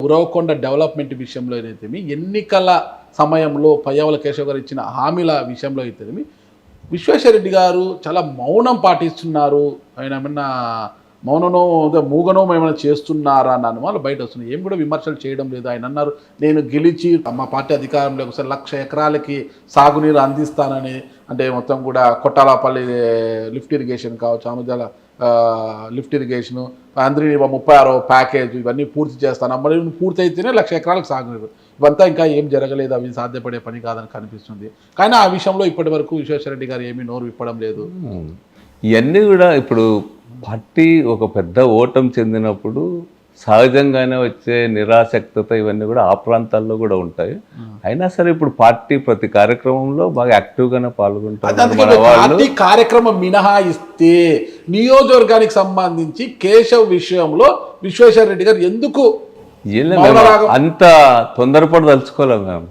Uravakonda development విషయంలో అయితేమి, ఎన్నికల సమయంలో పయ్యావుల కేశవ్ గారు ఇచ్చిన హామీల విషయంలో అయితేమి విశ్వేశ్వరరెడ్డి గారు చాలా మౌనం పాటిస్తున్నారు. ఆయన ఏమన్నా మౌననో మూగనో ఏమైనా చేస్తున్నారా అన్న అనుమానాలు బయట వస్తున్నాయి. ఏం కూడా విమర్శలు చేయడం లేదు. ఆయన అన్నారు, నేను గెలిచి మా పార్టీ అధికారంలోకి వస్తే 1,00,000 ఎకరాలకి సాగునీరు అందిస్తానని. అంటే మొత్తం కూడా కొట్టాలపల్లి లిఫ్ట్ ఇరిగేషన్ కావచ్చు, ఆముదాల లిఫ్ట్ ఇరిగేషను, అందరి 36వ ప్యాకేజ్ ఇవన్నీ పూర్తి చేస్తాను. మరి పూర్తి అయితేనే 1,00,000 ఎకరాలకు సాగునీరు. ఇవంతా ఇంకా ఏం జరగలేదు, అవి సాధ్యపడే పని కాదని కనిపిస్తుంది. కానీ ఆ విషయంలో ఇప్పటి వరకు విశ్వేశ్వరరెడ్డి గారు ఏమీ నోరు విప్పడం లేదు. ఇవన్నీ కూడా ఇప్పుడు పార్టీ ఒక పెద్ద ఓటం చెందినప్పుడు సహజంగానే వచ్చే నిరాసక్తత ఇవన్నీ కూడా ఆ ప్రాంతాల్లో కూడా ఉంటాయి. అయినా సరే ఇప్పుడు పార్టీ ప్రతి కార్యక్రమంలో బాగా యాక్టివ్గానే పాల్గొంటారు. పార్టీ కార్యక్రమం మినహాయిస్తే నియోజకవర్గానికి సంబంధించి కేశవ్ విషయంలో విశ్వేశ్వరరెడ్డి గారు ఎందుకు అంత తొందరపడి తలుచుకోలేము మేము.